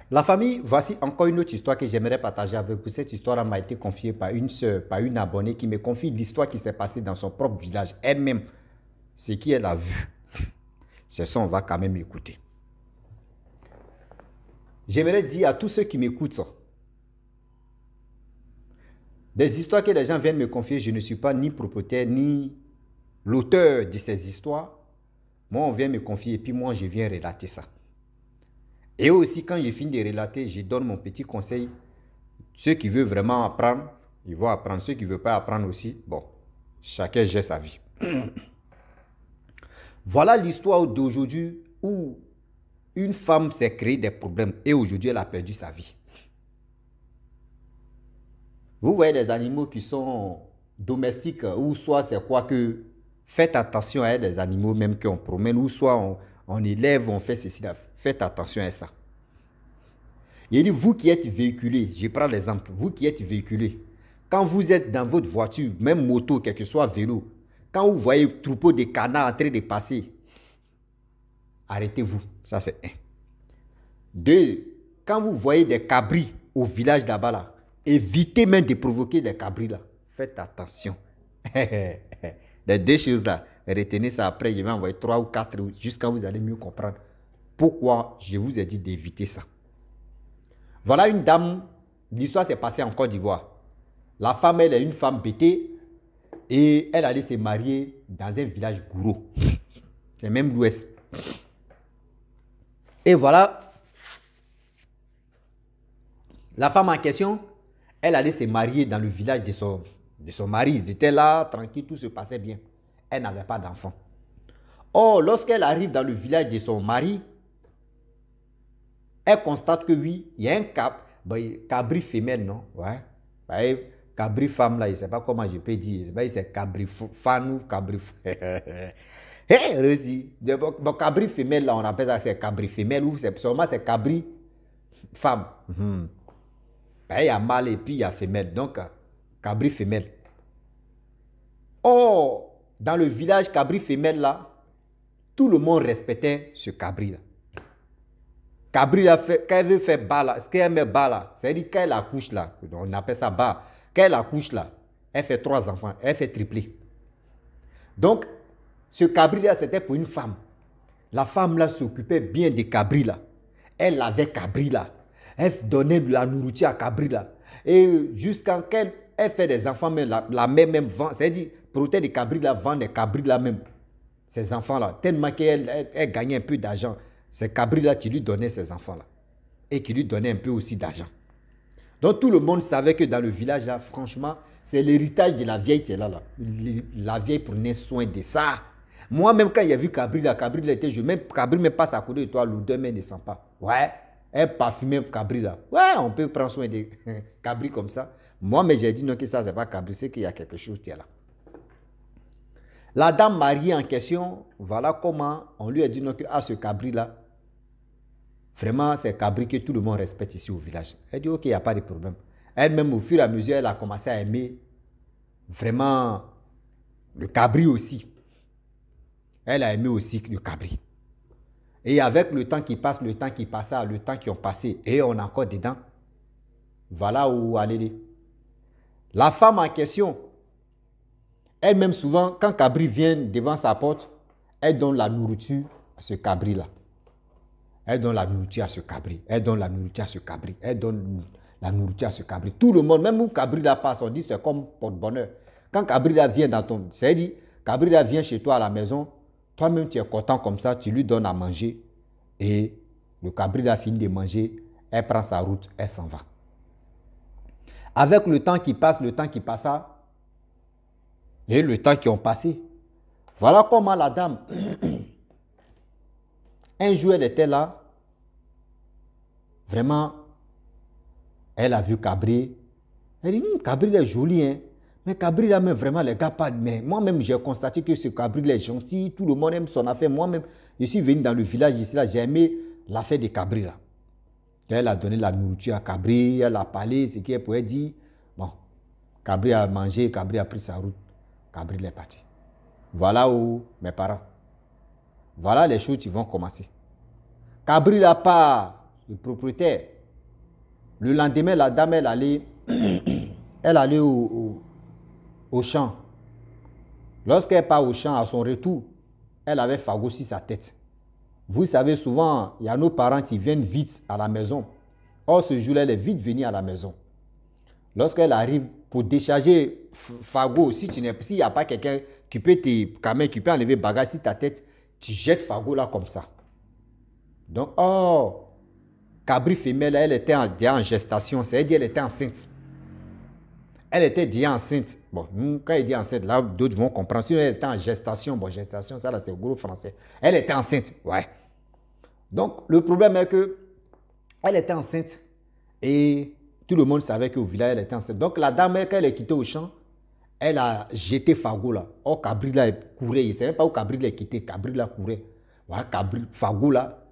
La famille, voici encore une autre histoire que j'aimerais partager avec vous. Cette histoire m'a été confiée par une soeur, par une abonnée qui me confie l'histoire qui s'est passée dans son propre village. Elle-même, ce qu'elle a vu. C'est ça, on va quand même écouter. J'aimerais dire à tous ceux qui m'écoutent ça. Des histoires que les gens viennent me confier, je ne suis pas ni propriétaire, ni l'auteur de ces histoires. Moi, on vient me confier et puis moi, je viens relater ça. Et aussi, quand je finis de relater, je donne mon petit conseil. Ceux qui veulent vraiment apprendre, ils vont apprendre. Ceux qui ne veulent pas apprendre aussi, bon, chacun gère sa vie. Voilà l'histoire d'aujourd'hui où une femme s'est créée des problèmes et aujourd'hui, elle a perdu sa vie. Vous voyez les animaux qui sont domestiques ou soit c'est quoi que... Faites attention à des animaux même qu'on promène ou soit on élève, on fait ceci là. Faites attention à ça. Il dit, vous qui êtes véhiculé, je prends l'exemple, vous qui êtes véhiculé, quand vous êtes dans votre voiture, même moto, quel que soit vélo, quand vous voyez un troupeau de canards en train de passer, arrêtez-vous. Ça, c'est un. Deux, quand vous voyez des cabris au village là-bas, là, évitez même de provoquer des cabris là. Faites attention. Les deux choses là, retenez ça après, je vais envoyer 3 ou 4 jusqu'à vous allez mieux comprendre pourquoi je vous ai dit d'éviter ça. Voilà une dame, l'histoire s'est passée en Côte d'Ivoire. La femme, elle est une femme bêtée et elle allait se marier dans un village gourou. C'est même l'Ouest. Et voilà, la femme en question, elle allait se marier dans le village de son mari. Ils étaient là, tranquille, tout se passait bien. Elle n'avait pas d'enfant. Or, lorsqu'elle arrive dans le village de son mari, elle constate que oui, il y a un cabri femelle, non? Ouais. Cabri femme, là, je ne sais pas comment je peux dire. C'est cabri fan ou cabri... Bon, cabri femelle, là, on appelle ça c'est cabri femelle ou seulement c'est cabri femme. Il y a mâle et puis il y a femelle. Donc, cabri femelle. Or, dans le village cabri femelle, là, tout le monde respectait ce cabri, là. Cabri, là, quand elle veut faire bas, là, ce qu'elle met bas, là, c'est-à-dire quand elle accouche, là, on appelle ça bas. Quand elle accouche, là, elle fait 3 enfants, elle fait tripler. Donc, ce cabri-là, c'était pour une femme. La femme, là, s'occupait bien des cabris, là. Elle avait cabri, là. Elle donnait de la nourriture à cabri, là. Et jusqu'à quand elle fait des enfants, même la mère même vend, c'est-à-dire, protéger des cabris, là, vend des cabris, là, même. Ces enfants-là, tellement qu'elle gagnait un peu d'argent. Ces cabris-là qui lui donnaient ces enfants-là. Et qui lui donnaient un peu aussi d'argent. Donc tout le monde savait que dans le village, là, franchement, c'est l'héritage de la vieille qui est là, là. La vieille prenait soin de ça. Moi-même, quand il y a vu Cabri, là était joué. Même Cabri me passe à côté de toi, l'odeur ne descend pas. Ouais, elle parfumait Cabri, là. Ouais, on peut prendre soin de Cabri comme ça. Moi, mais j'ai dit non, que ça, c'est pas Cabri, c'est qu'il y a quelque chose qui est là. La dame mariée en question, voilà comment on lui a dit non, que ce cabri-là, vraiment, c'est cabri que tout le monde respecte ici au village. Elle dit ok, il n'y a pas de problème. Elle-même, au fur et à mesure, elle a commencé à aimer vraiment le cabri aussi. Elle a aimé aussi le cabri. Et avec le temps qui passe, le temps qui passa, le temps qui ont passé, et on est encore dedans, voilà où aller. La femme en question, elle-même souvent, quand cabri vient devant sa porte, elle donne la nourriture à ce cabri-là. Elle donne la nourriture à ce cabri. Elle donne la nourriture à ce cabri. Elle donne la nourriture à ce cabri. Tout le monde, même où cabri-là passe, on dit c'est comme porte-bonheur. Quand cabri-là vient dans ton... C'est-à-dire, cabri-là vient chez toi à la maison, toi-même tu es content comme ça, tu lui donnes à manger. Et le cabri-là finit de manger, elle prend sa route, elle s'en va. Avec le temps qui passe, le temps qui passa, et le temps qui ont passé, voilà comment la dame, un jour elle était là, vraiment, elle a vu Cabri, elle dit, Cabri est joli, hein, mais Cabri là, même vraiment, les gars, pas, mais moi-même, j'ai constaté que ce Cabri est gentil, tout le monde aime son affaire, moi-même, je suis venu dans le village ici, là, j'ai aimé l'affaire de Cabri là. Elle a donné la nourriture à Cabri, elle a parlé, ce qu'elle pouvait dire, bon, Cabri a mangé, Cabri a pris sa route. Cabri est parti. Voilà où mes parents. Voilà les choses qui vont commencer. Cabri là part, le propriétaire, Le lendemain, la dame, elle allait, elle allait au champ. Lorsqu'elle part au champ, à son retour, elle avait fagot sur sa tête. Vous savez, souvent, il y a nos parents qui viennent vite à la maison. Or, ce jour-là, elle est vite venue à la maison. Lorsqu'elle arrive pour décharger fagot, s'il n'y a pas quelqu'un qui peut quand même, qui peut enlever bagage sur ta tête, tu jettes fagot là comme ça. Donc, oh, cabri femelle, elle était déjà en gestation, c'est-à-dire elle était enceinte. Elle était déjà enceinte. Bon, quand il dit enceinte, là, d'autres vont comprendre. Sinon, elle était en gestation. Bon, gestation, ça là, c'est gros français. Elle était enceinte, ouais. Donc, le problème est que elle était enceinte et tout le monde savait qu'au village, elle était enceinte. Donc, la dame, quand elle est quittée au champ, elle a jeté fagot là. Oh, cabri là, elle courait. Il ne savait pas où cabri là est quitté. Cabri là courait. Voilà, cabri, fagot là.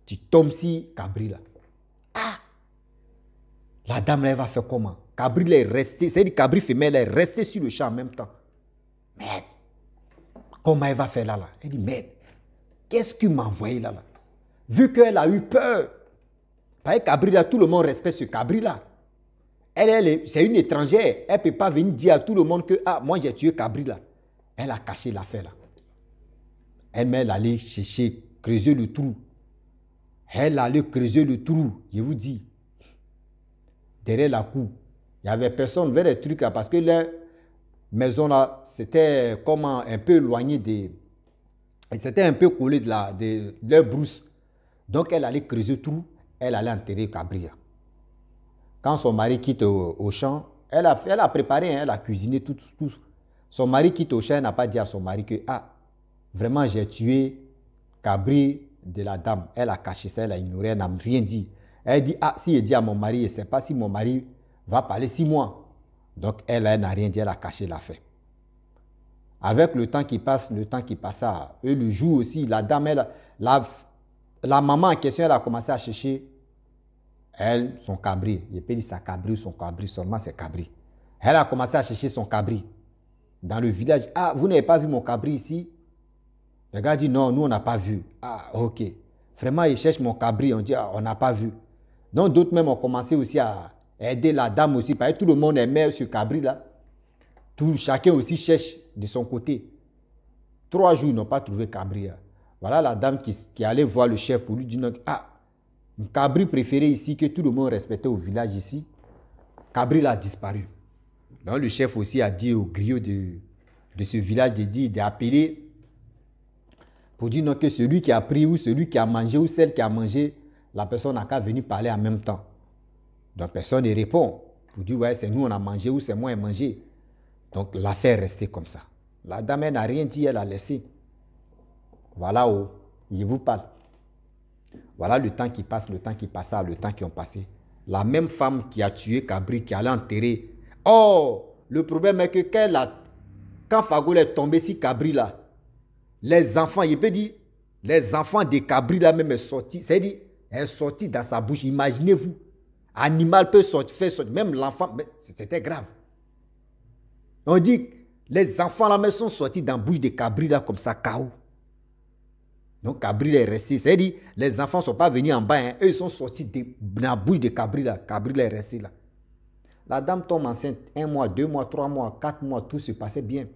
Tu tombes si cabri là. Ah! La dame là, elle va faire comment? Cabri là est resté, c'est-à-dire cabri femelle est resté sur le champ en même temps. Merde! Comment elle va faire là? Elle dit, merde, qu'est-ce qu'il m'a envoyé là? Vu qu'elle a eu peur. Parce que cabri là, tout le monde respecte ce cabri là. C'est une étrangère. Elle ne peut pas venir dire à tout le monde que, ah, moi j'ai tué cabri là. Elle a caché l'affaire là. Elle allait chercher, creuser le trou. Elle allait creuser le trou, je vous dis. Derrière la cour. Il n'y avait personne vers les trucs là parce que la maison là, c'était comment un peu éloigné des. C'était un peu collé de leur brousse. Donc elle allait creuser le trou, elle allait enterrer cabri. Quand son mari quitte au champ, elle a préparé, elle a cuisiné tout. Son mari quitte au champ, elle n'a pas dit à son mari que, ah, vraiment j'ai tué cabri de la dame. Elle a caché ça, elle a ignoré, elle n'a rien dit. Elle dit, ah, si elle dit à mon mari, je ne sais pas si mon mari va parler 6 mois. Donc elle n'a rien dit, elle a caché l'affaire. Avec le temps qui passe, et le jour aussi, la dame, la maman en question, elle a commencé à chercher son cabri. Je peux dire sa cabri ou son cabri, seulement c'est cabri. Elle a commencé à chercher son cabri dans le village. Ah, vous n'avez pas vu mon cabri ici? Le gars dit non, nous on n'a pas vu. Ah, ok. Vraiment, il cherche mon cabri. On dit, ah, on n'a pas vu. Donc d'autres même ont commencé aussi à aider la dame aussi. Parce que tout le monde aimait ce cabri là. Chacun aussi cherche de son côté. 3 jours, ils n'ont pas trouvé cabri. Voilà la dame qui allait voir le chef pour lui dire, ah, mon cabri préféré ici, que tout le monde respectait au village ici, cabri là a disparu. Donc le chef aussi a dit au griot de ce village d'appeler pour dire non, que celui qui a pris ou celui qui a mangé ou celle qui a mangé, la personne n'a qu'à venir parler en même temps. Donc personne ne répond pour dire ouais, c'est nous on a mangé ou c'est moi qui ai mangé. Donc l'affaire est restée comme ça. La dame n'a rien dit, elle a laissé. Voilà où je vous parle. Voilà le temps qui passe, le temps qui passa, le temps qui ont passé. La même femme qui a tué cabri, qui allait enterrer. Oh, le problème est que quand Fago est tombé sur cabri là, les enfants, il peut dire, les enfants des cabris là même sont sortis, c'est-à-dire, est sorti dans sa bouche. Imaginez-vous, animal peut faire sortir, même l'enfant, c'était grave. On dit, les enfants là même sont sortis dans la bouche des cabris là comme ça, KO. Donc cabri est resté, c'est-à-dire, les enfants ne sont pas venus en bas, hein. Eux ils sont sortis dans la bouche des cabris là est resté là. La dame tombe enceinte, 1 mois, 2 mois, 3 mois, 4 mois, tout se passait bien.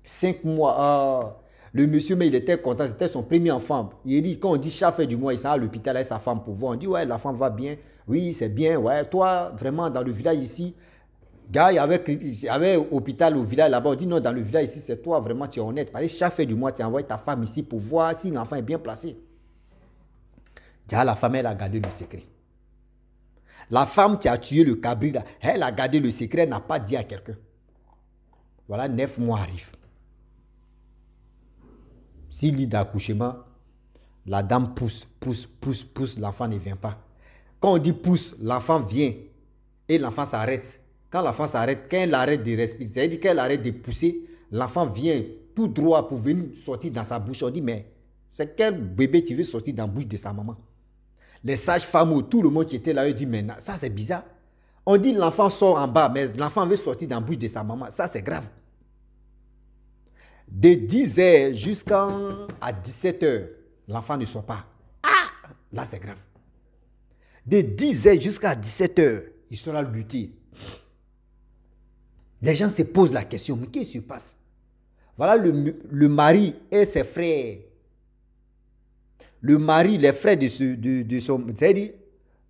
5 mois, le monsieur, mais il était content, c'était son premier enfant. Il dit, quand on dit chaque fin du mois, il s'en va à l'hôpital avec sa femme pour voir. On dit, ouais, la femme va bien. Oui, c'est bien. Ouais, toi, vraiment, dans le village ici, gars, il y avait hôpital au village là-bas. On dit, non, dans le village ici, c'est toi, vraiment, tu es honnête. Parce que chaque fin du mois, tu envoies ta femme ici pour voir si l'enfant est bien placé. Déjà, la femme, elle a gardé le secret. La femme qui a tué le cabri, là, elle a gardé le secret, elle n'a pas dit à quelqu'un. Voilà, 9 mois arrivent. 6 lits d'accouchement, la dame pousse, l'enfant ne vient pas. Quand on dit pousse, l'enfant vient et l'enfant s'arrête. Quand l'enfant s'arrête, quand elle arrête de respirer, c'est-à-dire qu'elle arrête de pousser, l'enfant vient tout droit pour venir sortir dans sa bouche. On dit, mais c'est quel bébé qui veut sortir dans la bouche de sa maman? Les sages-femmes ou tout le monde qui était là, ils disent, mais ça c'est bizarre. On dit l'enfant sort en bas, mais l'enfant veut sortir dans la bouche de sa maman. Ça c'est grave. De 10h jusqu'à 17h, l'enfant ne sort pas. Ah, là c'est grave. De 10h jusqu'à 17h, il sera lutter. Les gens se posent la question, mais qu'est-ce qui se passe? Voilà le mari et ses frères. Le mari, les frères de son... C'est-à-dire,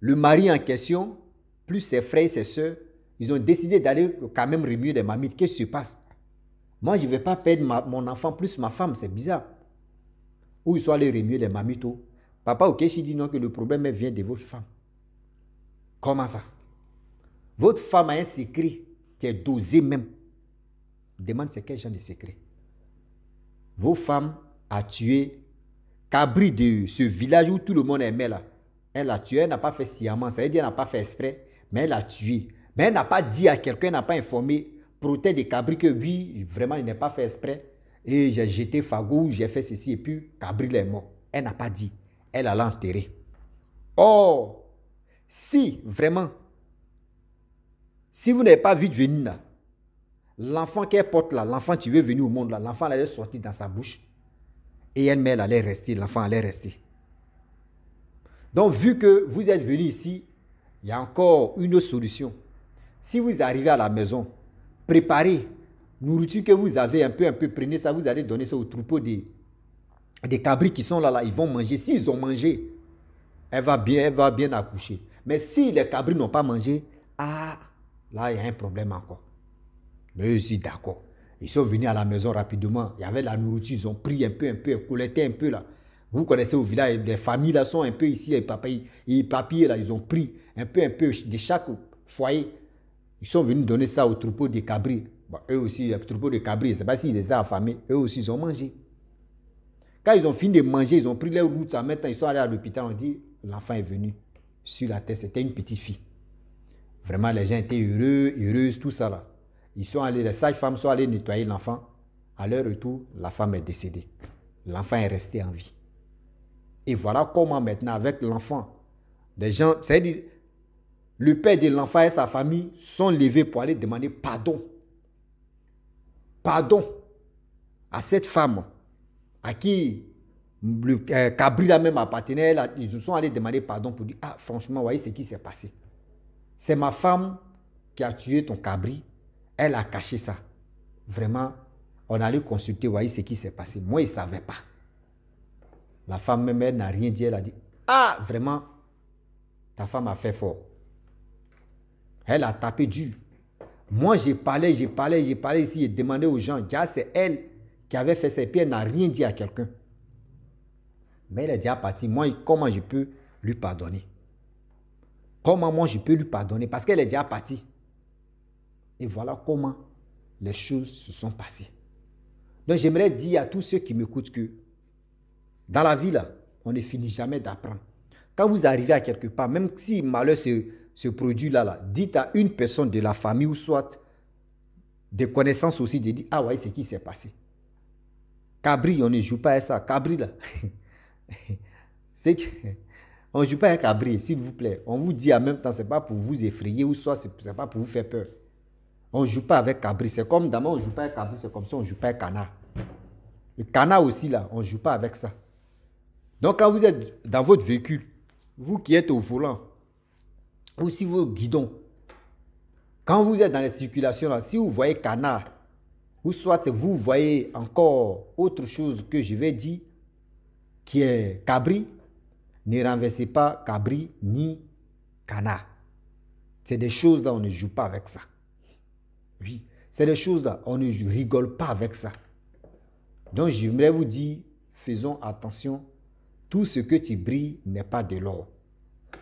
le mari en question, plus ses frères et ses soeurs, ils ont décidé d'aller quand même remuer les mamies. Qu'est-ce qui se passe? Moi, je ne vais pas perdre mon enfant plus ma femme, c'est bizarre. Ou ils sont allés remuer les mamitos. Papa Okechi dit non, que le problème vient de votre femme. Comment ça? Votre femme a un secret qui est dosé même. Demande c'est quel genre de secret. Vos femmes a tué Cabri de ce village où tout le monde aimait là. Elle l'a tué, elle n'a pas fait sciemment, ça veut dire qu'elle n'a pas fait exprès, mais elle l'a tué. Mais elle n'a pas dit à quelqu'un, elle n'a pas informé Protet de Cabri que oui, vraiment, il n'a pas fait exprès. Et j'ai jeté Fagou, j'ai fait ceci, et puis Cabri est mort. Elle n'a pas dit. Elle allait enterrer. Or, si vraiment, si vous n'avez pas vu de venir là, l'enfant qu'elle porte là, l'enfant qui veut venir au monde là, l'enfant allait sortir dans sa bouche. Et elle allait rester, l'enfant allait rester. Donc, vu que vous êtes venu ici, il y a encore une autre solution. Si vous arrivez à la maison, préparez nourriture que vous avez un peu, prenez ça, vous allez donner ça au troupeau des cabris qui sont là, ils vont manger. S'ils ont mangé, elle va bien accoucher. Mais si les cabris n'ont pas mangé, là, il y a un problème encore. Mais eux aussi, d'accord. Ils sont venus à la maison rapidement. Il y avait la nourriture, ils ont pris un peu, collecté un peu là. Vous connaissez au village, les familles là sont un peu ici, les papiers là, ils ont pris un peu de chaque foyer. Ils sont venus donner ça au troupeau des cabris. Bon, eux aussi, le troupeau des cabris, c'est pas s'ils étaient affamés, eux aussi, ils ont mangé. Quand ils ont fini de manger, ils ont pris leur route, maintenant ils sont allés à l'hôpital, on dit, l'enfant est venu sur la terre, c'était une petite fille. Vraiment, les gens étaient heureuses, tout ça là. Ils sont allés, les sages-femmes sont allées nettoyer l'enfant. À leur retour, la femme est décédée. L'enfant est resté en vie. Et voilà comment maintenant, avec l'enfant, les gens, c'est-à-dire, le père de l'enfant et sa famille sont levés pour aller demander pardon. Pardon à cette femme à qui le Cabri là même appartenait. Ils sont allés demander pardon pour dire, ah franchement, voyez ce qui s'est passé. C'est ma femme qui a tué ton Cabri. Elle a caché ça. Vraiment, on allait consulter, voyez ce qui s'est passé. Moi, il ne savait pas. La femme même, elle n'a rien dit. Elle a dit, ah, vraiment, ta femme a fait fort. Elle a tapé dur. Moi, j'ai parlé ici et demandé aux gens, c'est elle qui avait fait ça. Et puis, elle n'a rien dit à quelqu'un. Mais elle est déjà partie. Moi, comment je peux lui pardonner? Comment moi, je peux lui pardonner? Parce qu'elle est déjà partie. Et voilà comment les choses se sont passées. Donc, j'aimerais dire à tous ceux qui m'écoutent que dans la vie, là, on ne finit jamais d'apprendre. Quand vous arrivez à quelque part, même si malheur se produit là, dites à une personne de la famille ou soit des connaissances aussi, de dire, ah ouais, c'est qui s'est passé. Cabri, on ne joue pas à ça. Cabri, là, c'est que... On ne joue pas à Cabri, s'il vous plaît. On vous dit en même temps, ce n'est pas pour vous effrayer ou soit ce n'est pas pour vous faire peur. On ne joue pas avec Cabri. C'est comme d'abord, on ne joue pas avec Cabri, c'est comme ça, on ne joue pas avec canard. Le canard aussi, là, on ne joue pas avec ça. Donc, quand vous êtes dans votre véhicule, vous qui êtes au volant, ou si vous guidons, quand vous êtes dans les circulations, là, si vous voyez canard, ou soit vous voyez encore autre chose que je vais dire, qui est Cabri, ne renversez pas Cabri ni canard. C'est des choses là, on ne joue pas avec ça. Oui, c'est des choses là, on ne rigole pas avec ça. Donc, j'aimerais vous dire, faisons attention, tout ce que tu brilles n'est pas de l'or.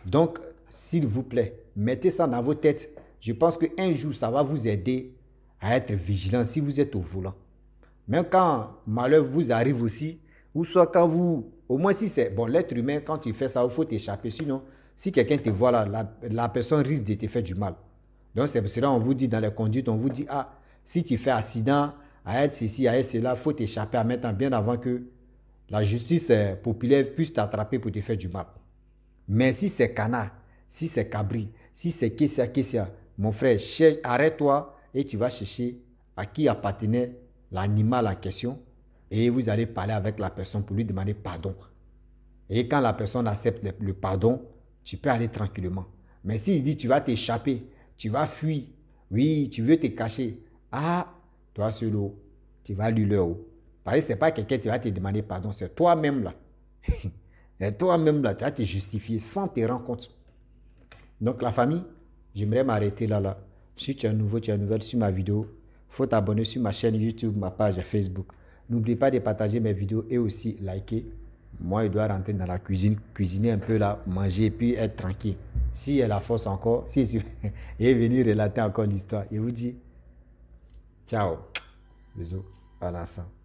Donc, s'il vous plaît, mettez ça dans vos têtes. Je pense qu'un jour, ça va vous aider à être vigilant si vous êtes au volant. Même quand malheur vous arrive aussi, ou soit quand vous, au moins si c'est, bon, l'être humain, quand tu fais ça, il faut t'échapper. Sinon, si quelqu'un te voit là, la personne risque de te faire du mal. Donc, c'est pour cela qu'on vous dit dans les conduites, on vous dit, ah, si tu fais accident, à être ceci, à être cela, il faut t'échapper à maintenant bien avant que la justice populaire puisse t'attraper pour te faire du mal. Mais si c'est canard, si c'est cabri, si c'est kessia, mon frère, arrête-toi et tu vas chercher à qui appartenait l'animal en question et vous allez parler avec la personne pour lui demander pardon. Et quand la personne accepte le pardon, tu peux aller tranquillement. Mais s'il dit tu vas t'échapper, tu vas fuir, oui, tu veux te cacher, ah, toi seul, tu vas lui le haut. Parce que ce n'est pas quelqu'un qui va te demander pardon, c'est toi-même là. Et toi-même là, tu vas te justifier sans te rendre compte. Donc la famille, j'aimerais m'arrêter là. Si tu es nouveau, tu es nouvelle sur ma vidéo, il faut t'abonner sur ma chaîne YouTube, ma page Facebook. N'oublie pas de partager mes vidéos et aussi liker. Moi, je dois rentrer dans la cuisine, cuisiner un peu là, manger et puis être tranquille. Si il y a la force encore, et venir relater encore l'histoire. Je vous dis, ciao. Bisous. À l'instant.